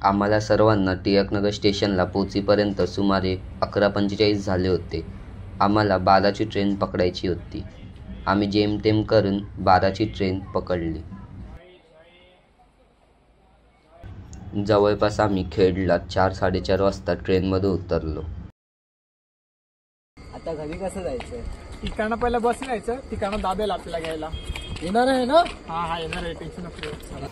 आम्हाला सर्वांना टिळकनगर स्टेशनला पोहोचेपर्यंत सुमारे 11:45 झाले होते. आम्हाला 12ची ट्रेन पकडायची होती. आम्ही जेमतेम करून 12ची ट्रेन पकडली. जवळपास आम्ही खेडला 4-4:30 वाजता ट्रेनमध्ये उतरलो. आता घरी कसं जायचं? ठिकाणं पहिला बस जायचं, ठिकाणं दाबेल आपल्याला घ्यायला. येणार आहे ना? हा येणार आहे, टेन्शन नको.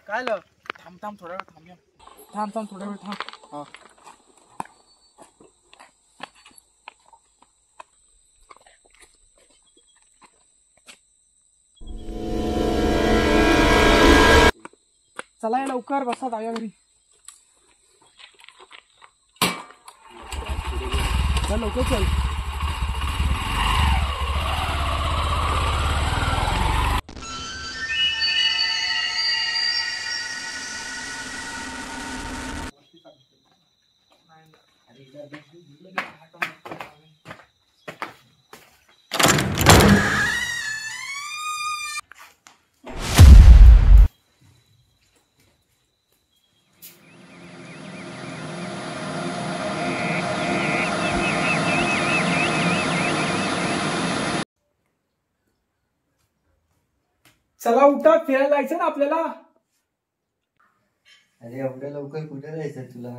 काय ल थांब थोडा वेळ थांब. थांब थोडा वेळ थांब. हा चला लवकर बसा, जाऊया घरी. चल लवकर चल. चला उठा, फिरायला जायचं ना आपल्याला. अरे एवढ्या लवकर कुठे जायचं तुला?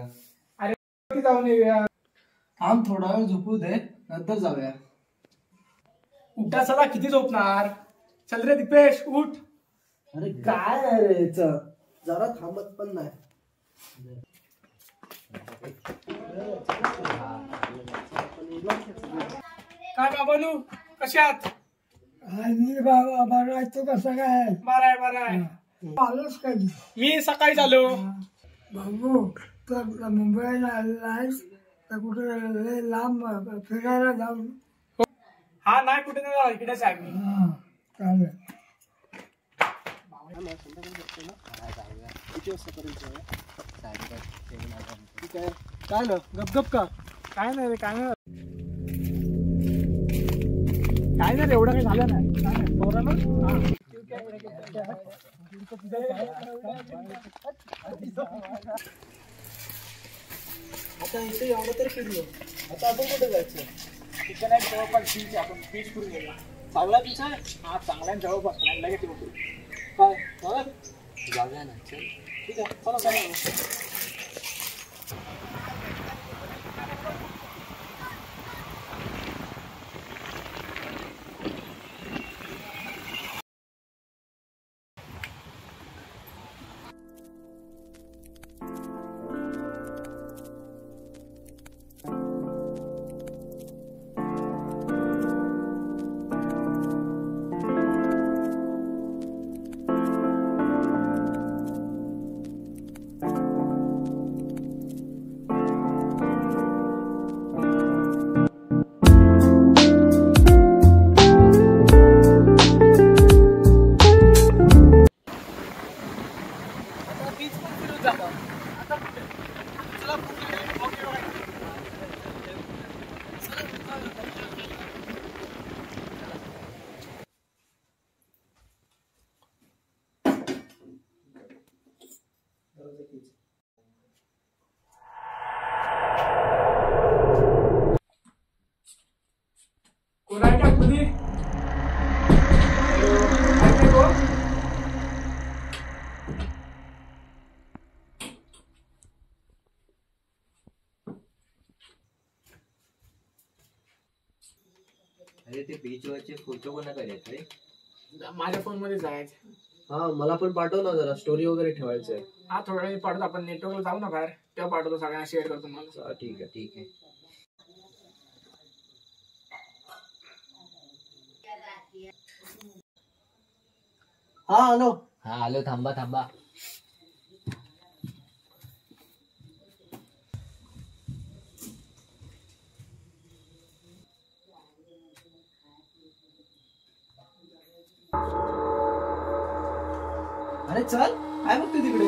अरे जाऊन येऊया. थांब थोडा वेळ झोपू दे, नंतर जाऊया. उठा चला, किती झोपणार. चल रे दीपेश, उठ. अरे काय रे, जरा थांबत पण नाही. काय बाबानू, कसे आहात? बरं तू कसं काय? बरं आहे. आलोच कधी? मी सकाळी झालो. बाबू तर मुंबईला आलायस तर कुठे लय लांब फिरायला जाऊ? हा नाही, कुठे नाही, इकडेच आहे मी. हा चालेल. काय लो गपगप का? काय नाही रे, काय नाही रे, एवढं काही झालं नाही. आता इथे एवढं तर फिरलो, आता आपण कुठे जायचं? तिथे नाही, जवळपास बीच आहे, आपण बीच करून गेलो. चांगला बीच आहे? हा चांगला आहे, जवळपास नाही लगेच येऊ. काय जाऊया? जाऊया ना, चल. ठीक आहे, चला. कोणाच्या खुली अरे ते बीच वरचे फोटो कोणाकडे आहेत रे? माझ्या फोन मध्ये जायचं. हा मला पण पाठव ना, जरा स्टोरी वगैरे ठेवायचंय. हा थोड्या वेळ पाठवतो, आपण नेटवर्कला जाऊ ना बाहेर, तेव्हा पाठवतो, सगळ्यांना शेअर करतो मला. ठीक आहे. हा हॅलो. हा आलो, थांबा. चल काय बघते तिकडे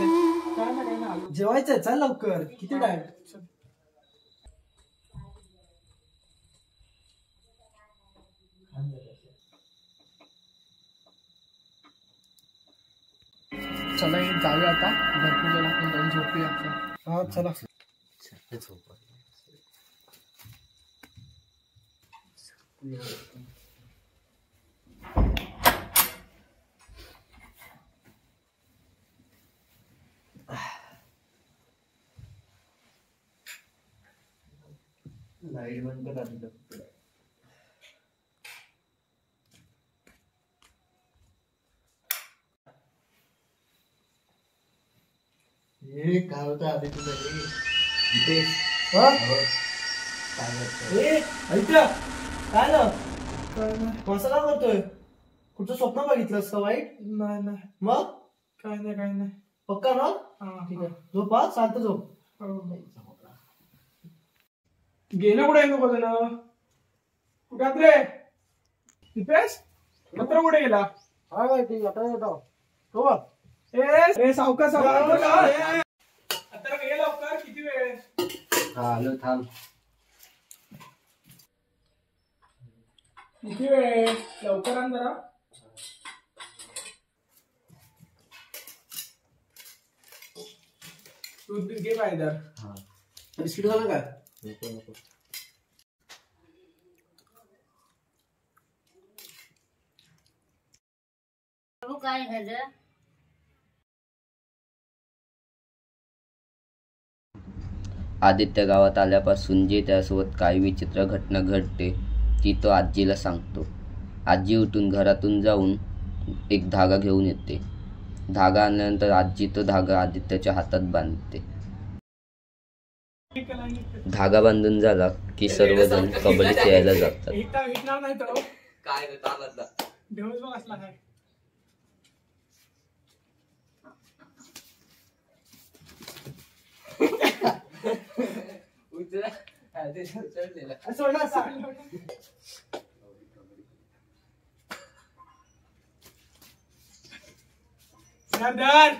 काय ना काय ना आलो. जेवायचंय चल लवकर किती टाइम चला जाऊया आता भरपूर जण आपण जाऊन झोपूया आपण. हा चला लाईट बंद कर. हे काय होतं आधी तुझं काय ना मसाला करतोय कुठचं स्वप्न बघितलंस का वाईट नाही नाही मग काय नाही काय नाही. पक्का ना हा ठीक आहे झोप हा शांत झोप गेलं कुठे आहे लोक जण कुठात रे तिथेच पत्र कुठे गेला. हा काय ठीक आहे तो बघ ए सावकाश सावकाश आता ये लवकर किती वेळ आलो थांब. किती वेळ लवकर आण जरा. तू घे पायदर. बिस्किट झालं काय नको नको. काय झालं. आदित्य गावात आल्यापासून जे त्यासोबत काही विचित्र घटना घडते ती तो आजीला सांगतो. आजी उठून घरातून जाऊन एक धागा घेऊन येते. धागा आणल्यानंतर आजी तो धागा आदित्यच्या हातात बांधते. धागा बांधून झाला की सर्वजण कबड्डी खेळायला जातात. हिटणार नाही तो काय दिवस बघ असला काय. सोडा सरदार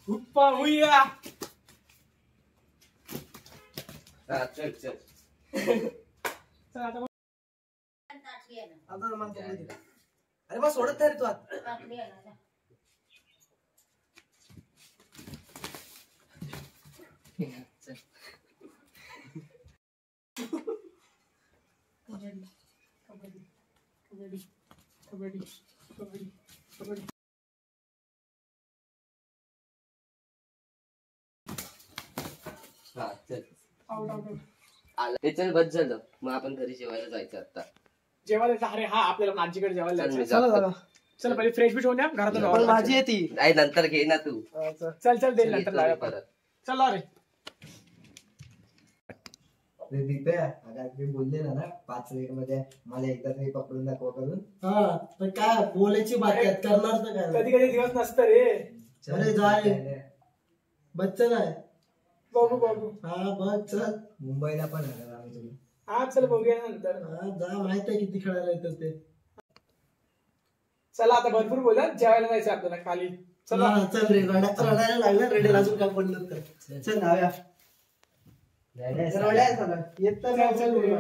हुप्पा हुया. चल चल. चल आता आता मला पकडून दे. अरे मग सोडत नाही रे तू आता कबड्डी कबड्डी कबड्डी कबड्डी कबड्डी. चल. Out out out. आला ते चल बस झालं. मग आपण घरी जेवायला जायचं आता. जेवायला अरे हा आपल्याला आजीकडे जेवायला चल मी जायचं. चला जातो. चला चल पहिले फ्रेश बीच होऊन या घरातून पण जाऊ. माझी आहे ती नाही नंतर घे ना तू. चल चल दे नंतर येतो जाऊया मी परत. परत. चला रे मी बोलले ना 5 मिनिट मध्ये मला एकदा तरी पकडून दाखवा करून. हा पण काय बोलायची बाकी आहे, करणार तर काय कधी कधी दिवस नसतं रे. अरे जा रे. बच्चन आहे बघू बघू. हा बघ चल मुंबईला पण आला आम्ही तुम्ही. हा चल बघूया नंतर. हा जा माहित आहे किती खेळायला येतं ते. चला आता भरपूर बोला जेवायला जायचं आपल्याला खाली. चला हा, चल रे रडायला लागला रेडेल अजून काय पडलं तर चल जाऊया रडायला चला येत तर चल चल बोलूया.